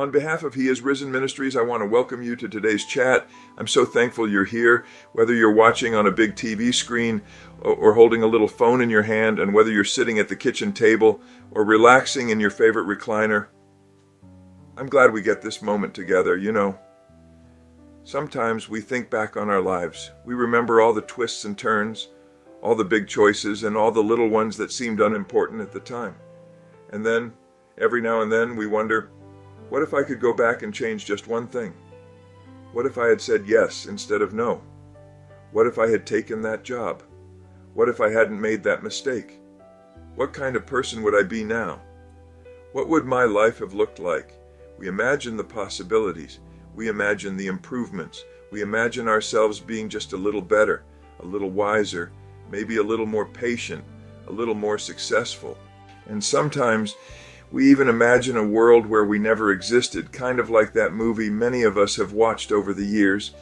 On behalf of He Is Risen Ministries, I want to welcome you to today's chat. I'm so thankful you're here, whether you're watching on a big TV screen or holding a little phone in your hand, and whether you're sitting at the kitchen table or relaxing in your favorite recliner. I'm glad we get this moment together. You know, sometimes we think back on our lives. We remember all the twists and turns, all the big choices, and all the little ones that seemed unimportant at the time. And then, every now and then, we wonder, what if I could go back and change just one thing? What if I had said yes instead of no? What if I had taken that job? What if I hadn't made that mistake? What kind of person would I be now? What would my life have looked like? We imagine the possibilities. We imagine the improvements. We imagine ourselves being just a little better, a little wiser, maybe a little more patient, a little more successful. And sometimes we even imagine a world where we never existed, kind of like that movie many of us have watched over the years.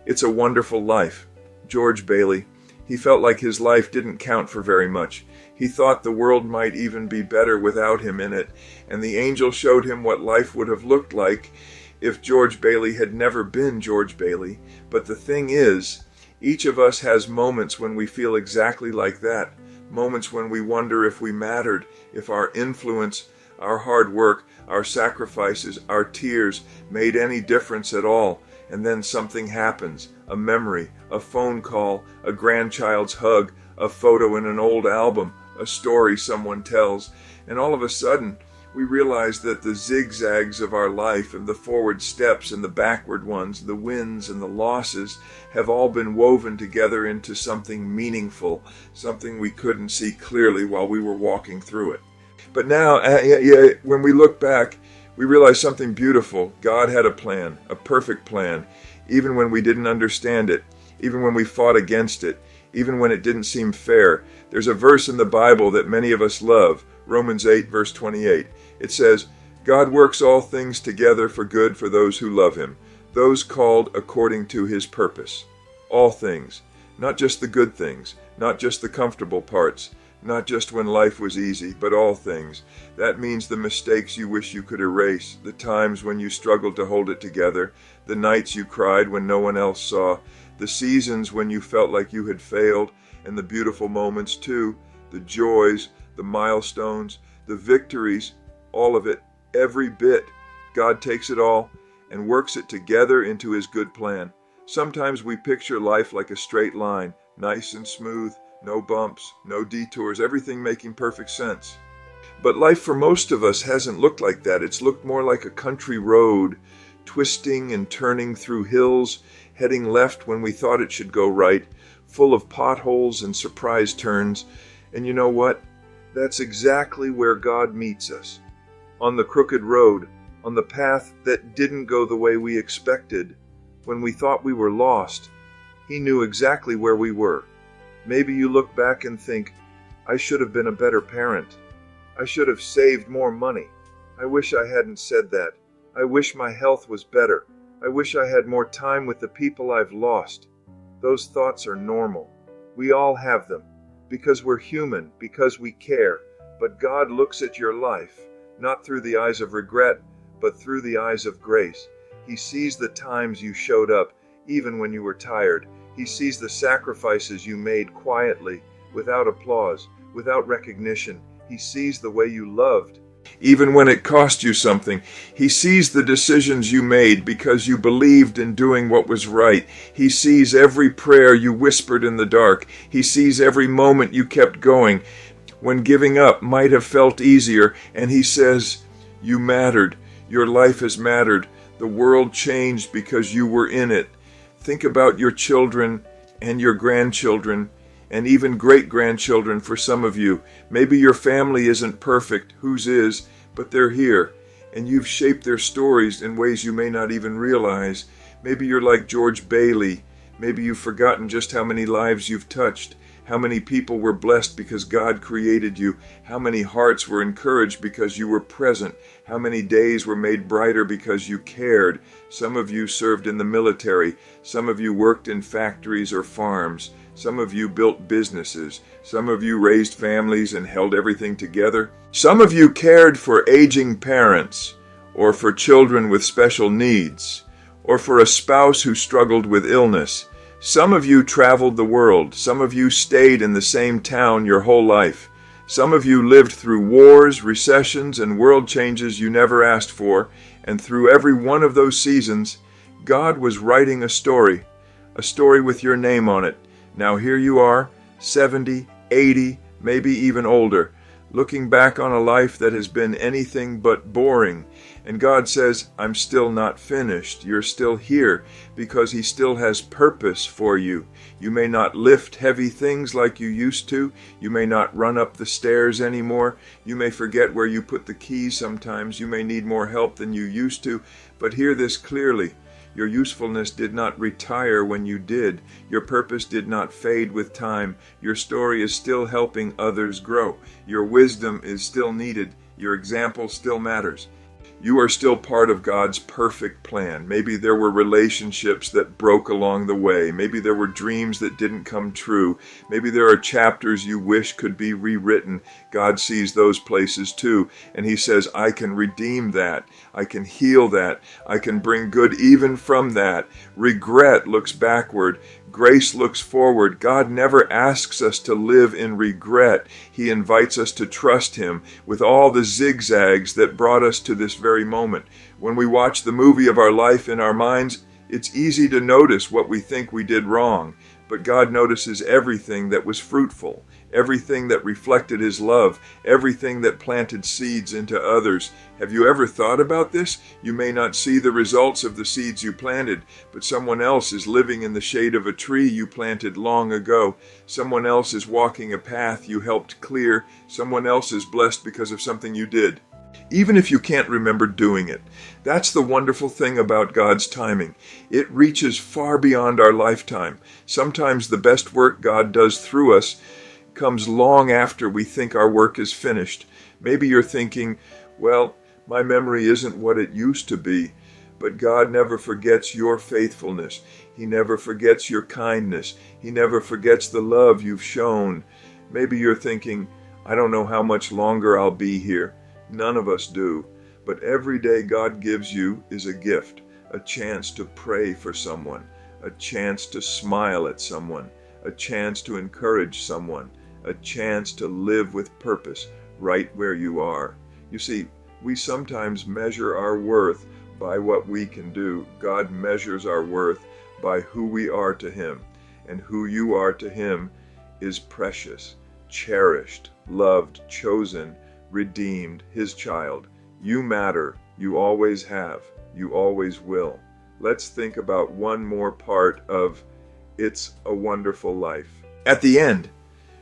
It's a Wonderful Life. George Bailey, he felt like his life didn't count for very much. He thought the world might even be better without him in it, and the angel showed him what life would have looked like if George Bailey had never been George Bailey. But the thing is, each of us has moments when we feel exactly like that, moments when we wonder if we mattered, if our influence, our hard work, our sacrifices, our tears made any difference at all. And then something happens, a memory, a phone call, a grandchild's hug, a photo in an old album, a story someone tells, and all of a sudden we realize that the zigzags of our life and the forward steps and the backward ones, the wins and the losses, have all been woven together into something meaningful, something we couldn't see clearly while we were walking through it. But now, when we look back, we realize something beautiful. God had a plan, a perfect plan, even when we didn't understand it, even when we fought against it, even when it didn't seem fair. There's a verse in the Bible that many of us love, Romans 8, verse 28. It says, God works all things together for good for those who love Him, those called according to His purpose. All things, not just the good things, not just the comfortable parts, not just when life was easy, but all things. That means the mistakes you wish you could erase, the times when you struggled to hold it together, the nights you cried when no one else saw, the seasons when you felt like you had failed, and the beautiful moments too, the joys, the milestones, the victories, all of it, every bit. God takes it all and works it together into His good plan. Sometimes we picture life like a straight line, nice and smooth, no bumps, no detours, everything making perfect sense. But life for most of us hasn't looked like that. It's looked more like a country road, twisting and turning through hills, heading left when we thought it should go right, full of potholes and surprise turns. And you know what? That's exactly where God meets us. On the crooked road, on the path that didn't go the way we expected, when we thought we were lost, He knew exactly where we were. Maybe you look back and think, I should have been a better parent. I should have saved more money. I wish I hadn't said that. I wish my health was better. I wish I had more time with the people I've lost. Those thoughts are normal. We all have them, because we're human, because we care. But God looks at your life, not through the eyes of regret, but through the eyes of grace. He sees the times you showed up, even when you were tired. He sees the sacrifices you made quietly, without applause, without recognition. He sees the way you loved, even when it cost you something. He sees the decisions you made because you believed in doing what was right. He sees every prayer you whispered in the dark. He sees every moment you kept going when giving up might have felt easier. And He says, you mattered. Your life has mattered. The world changed because you were in it. Think about your children and your grandchildren and even great-grandchildren for some of you. Maybe your family isn't perfect, whose is, but they're here, and you've shaped their stories in ways you may not even realize. Maybe you're like George Bailey. Maybe you've forgotten just how many lives you've touched, how many people were blessed because God created you, how many hearts were encouraged because you were present, how many days were made brighter because you cared. Some of you served in the military, some of you worked in factories or farms, some of you built businesses, some of you raised families and held everything together. Some of you cared for aging parents, or for children with special needs, or for a spouse who struggled with illness. Some of you traveled the world. Some of you stayed in the same town your whole life. Some of you lived through wars, recessions, and world changes you never asked for, and through every one of those seasons, God was writing a story with your name on it. Now here you are, 70, 80, maybe even older, looking back on a life that has been anything but boring. And God says, I'm still not finished. You're still here because He still has purpose for you. You may not lift heavy things like you used to. You may not run up the stairs anymore. You may forget where you put the keys sometimes. You may need more help than you used to. But hear this clearly. Your usefulness did not retire when you did. Your purpose did not fade with time. Your story is still helping others grow. Your wisdom is still needed. Your example still matters. You are still part of God's perfect plan. Maybe there were relationships that broke along the way. Maybe there were dreams that didn't come true. Maybe there are chapters you wish could be rewritten. God sees those places too. And He says, I can redeem that. I can heal that. I can bring good even from that. Regret looks backward. Grace looks forward. God never asks us to live in regret. He invites us to trust Him with all the zigzags that brought us to this very moment. When we watch the movie of our life in our minds, it's easy to notice what we think we did wrong, but God notices everything that was fruitful, everything that reflected His love, everything that planted seeds into others. Have you ever thought about this? You may not see the results of the seeds you planted, but someone else is living in the shade of a tree you planted long ago. Someone else is walking a path you helped clear. Someone else is blessed because of something you did, even if you can't remember doing it. That's the wonderful thing about God's timing. It reaches far beyond our lifetime. Sometimes the best work God does through us comes long after we think our work is finished. Maybe you're thinking, well, my memory isn't what it used to be, but God never forgets your faithfulness. He never forgets your kindness. He never forgets the love you've shown. Maybe you're thinking, I don't know how much longer I'll be here. None of us do. But every day God gives you is a gift, a chance to pray for someone, a chance to smile at someone, a chance to encourage someone, a chance to live with purpose right where you are. You see, we sometimes measure our worth by what we can do. God measures our worth by who we are to Him, and who you are to Him is precious, cherished, loved, chosen, redeemed, His child. You matter. You always have. You always will. Let's think about one more part of It's a Wonderful Life. At the end,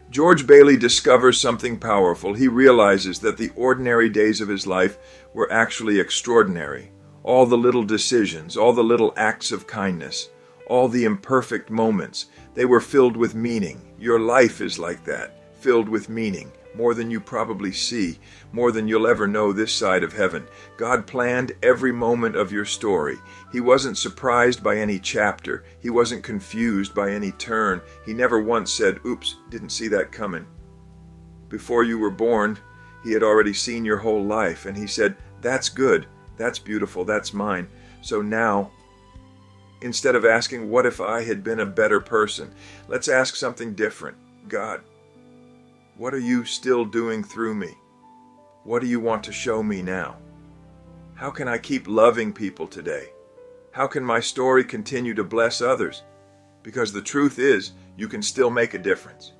George Bailey discovers something powerful. He realizes that the ordinary days of his life were actually extraordinary. All the little decisions, all the little acts of kindness, all the imperfect moments, they were filled with meaning. Your life is like that, filled with meaning. More than you probably see, more than you'll ever know this side of heaven. God planned every moment of your story. He wasn't surprised by any chapter. He wasn't confused by any turn. He never once said, oops, didn't see that coming. Before you were born, He had already seen your whole life, and He said, that's good, that's beautiful, that's mine. So now, instead of asking, what if I had been a better person? Let's ask something different. God, what are you still doing through me? What do you want to show me now? How can I keep loving people today? How can my story continue to bless others? Because the truth is, you can still make a difference.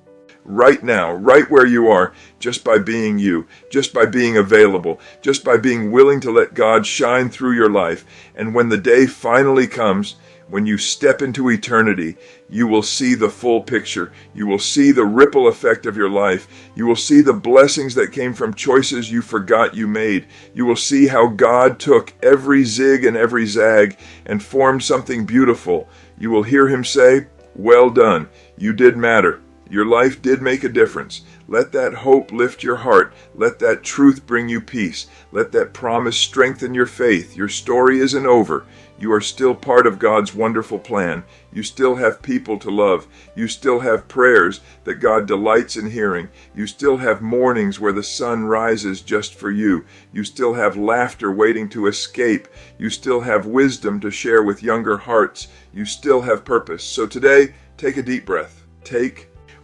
Right now, right where you are, just by being you, just by being available, just by being willing to let God shine through your life. And when the day finally comes, when you step into eternity, you will see the full picture. You will see the ripple effect of your life. You will see the blessings that came from choices you forgot you made. You will see how God took every zig and every zag and formed something beautiful. You will hear Him say, well done. You did matter. Your life did make a difference. Let that hope lift your heart. Let that truth bring you peace. Let that promise strengthen your faith. Your story isn't over. You are still part of God's wonderful plan. You still have people to love. You still have prayers that God delights in hearing. You still have mornings where the sun rises just for you. You still have laughter waiting to escape. You still have wisdom to share with younger hearts. You still have purpose. So today, take a deep breath.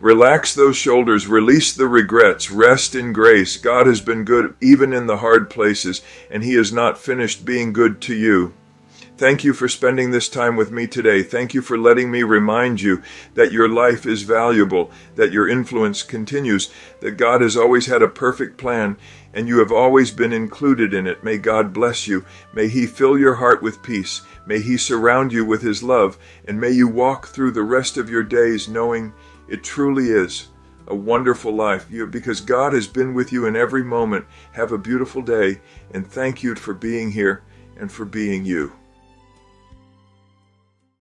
Relax those shoulders, release the regrets, rest in grace. God has been good even in the hard places, and He is not finished being good to you. Thank you for spending this time with me today. Thank you for letting me remind you that your life is valuable, that your influence continues, that God has always had a perfect plan, and you have always been included in it. May God bless you. May He fill your heart with peace. May He surround you with His love, and may you walk through the rest of your days knowing it truly is a wonderful life, because God has been with you in every moment. Have a beautiful day, and thank you for being here and for being you.